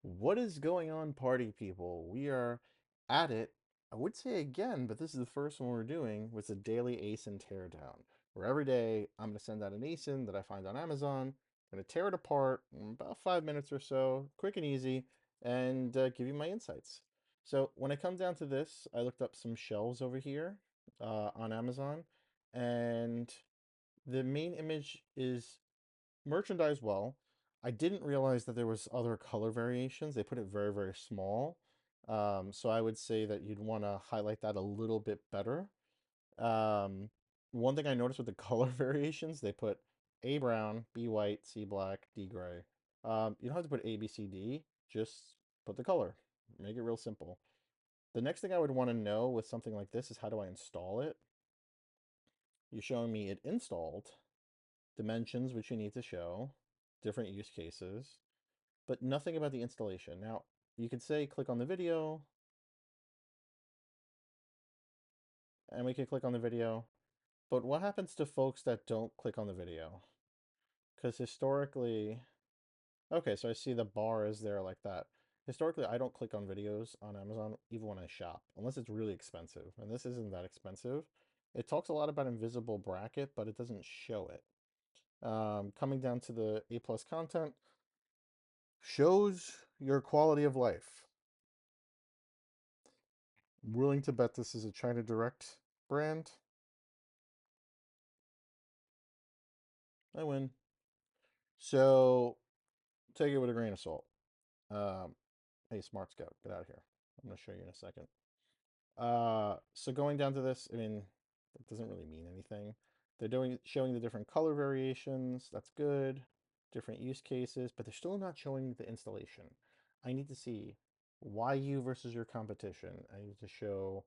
What is going on, party people? We are at it, I would say again, but this is the first one we're doing with a daily ASIN teardown. Where every day I'm going to send out an ASIN that I find on Amazon, I'm going to tear it apart in about 5 minutes or so, quick and easy, and give you my insights. So when it comes down to this, I looked up some shelves over here on Amazon, and the main image is merchandised well. I didn't realize that there was other color variations. They put it very, very small. So I would say that you'd want to highlight that a little bit better. Um, One thing I noticed with the color variations, they put A brown, B white, C black, D gray. You don't have to put A, B, C, D. Just put the color. Make it real simple. The next thing I would want to know with something like this is how do I install it? You're showing me it installed, dimensions which you need to show, different use cases, but nothing about the installation. Now, you could say click on the video, and we can click on the video, but what happens to folks that don't click on the video? Because historically, okay, so I see the bar is there like that. Historically, I don't click on videos on Amazon even when I shop, unless it's really expensive, and this isn't that expensive. It talks a lot about invisible bracket, but it doesn't show it. Coming down to the A plus content, shows your quality of life. I'm willing to bet this is a China Direct brand. I win. So take it with a grain of salt. Um, hey, Smart Scout, get out of here. I'm going to show you in a second. So going down to this, I mean, that doesn't really mean anything. They're showing the different color variations. That's good. Different use cases, but they're still not showing the installation. I need to see why you versus your competition. I need to show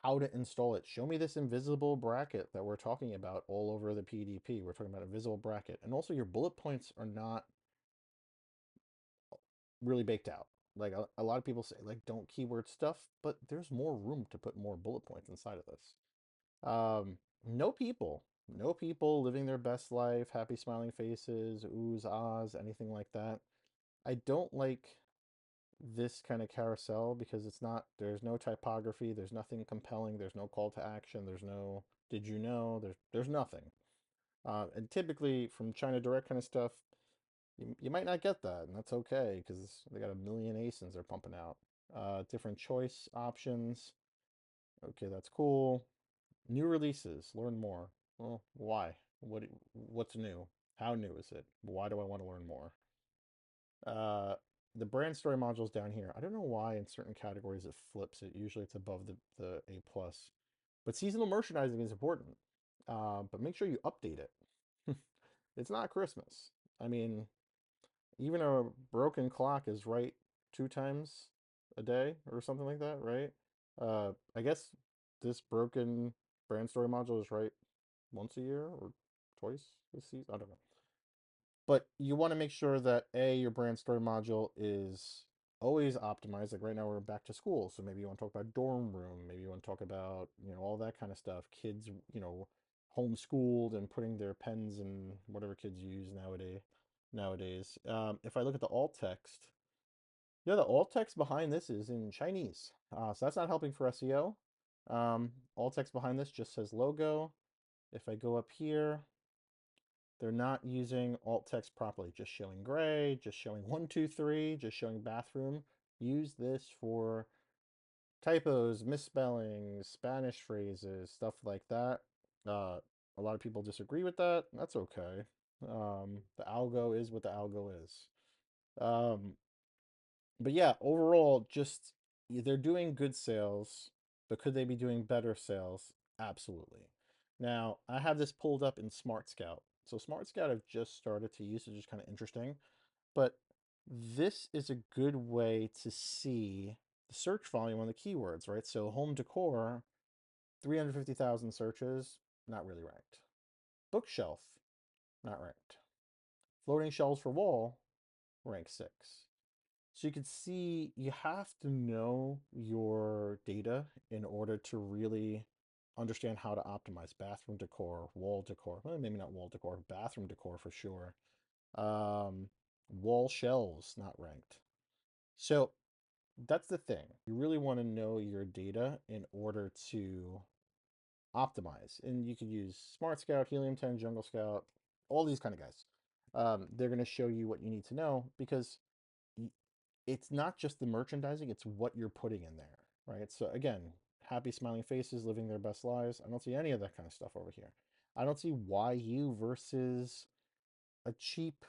how to install it. Show me this invisible bracket that we're talking about all over the PDP. We're talking about a visible bracket. And also your bullet points are not really baked out. Like a lot of people say, like, don't keyword stuff, but there's more room to put more bullet points inside of this. No people, no people living their best life, happy smiling faces, oohs, ahs, anything like that. I don't like this kind of carousel because there's no typography, there's nothing compelling, there's no call to action, there's no did you know, there's nothing. And typically from China Direct kind of stuff, you might not get that, and that's okay because they got a million ASINs they're pumping out. Different choice options. Okay, that's cool. New releases, learn more. Well, why? What's new? How new is it? Why do I want to learn more? Uh, the brand story module's down here. I don't know why in certain categories it flips it. Usually it's above the A plus. But seasonal merchandising is important. But make sure you update it. It's not Christmas. I mean, even a broken clock is right 2 times a day or something like that, right? I guess this broken brand story module is right once a year or twice this season. I don't know. But you want to make sure that A, your brand story module is always optimized. Like right now we're back to school. So maybe you want to talk about dorm room. Maybe you want to talk about, all that kind of stuff. Kids, homeschooled and putting their pens and whatever kids use nowadays. If I look at the alt text, yeah, the alt text behind this is in Chinese. So that's not helping for SEO. Alt text behind this just says logo. If I go up here, they're not using alt text properly, just showing gray, just showing 123, just showing bathroom. Use this for typos, misspellings, Spanish phrases, stuff like that. Uh, a lot of people disagree with that. That's okay. The algo is what the algo is. Um, but yeah, overall, just they're doing good sales, but could they be doing better sales? Absolutely. Now, I have this pulled up in Smart Scout. So Smart Scout I've just started to use, which is kind of interesting. But this is a good way to see the search volume on the keywords, right? So home decor, 350,000 searches, not really ranked. Bookshelf, not ranked. Floating shelves for wall, rank 6. So you can see you have to know your data in order to really understand how to optimize bathroom decor, wall decor. Well, maybe not wall decor, bathroom decor for sure. Um, Wall shelves not ranked. So that's the thing. You really want to know your data in order to optimize. And you could use Smart Scout, Helium 10, Jungle Scout, all these kind of guys. They're going to show you what you need to know because it's not just the merchandising, it's what you're putting in there, right? So again, happy smiling faces, living their best lives. I don't see any of that kind of stuff over here. I don't see YU versus a cheap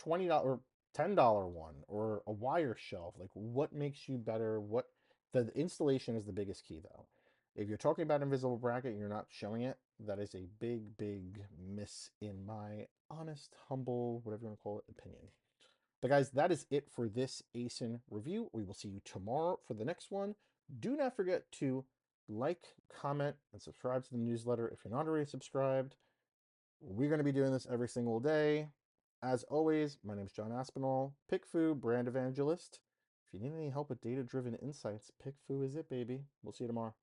$20 or $10 one or a wire shelf. Like what makes you better? What the installation is the biggest key though. If you're talking about invisible bracket and you're not showing it, that is a big miss in my honest, humble, whatever you want to call it, opinion. But guys, that is it for this ASIN review. We will see you tomorrow for the next one. Do not forget to like, comment, and subscribe to the newsletter if you're not already subscribed. We're going to be doing this every single day. As always, my name is John Aspinall, PickFu brand evangelist. If you need any help with data-driven insights, PickFu is it, baby. We'll see you tomorrow.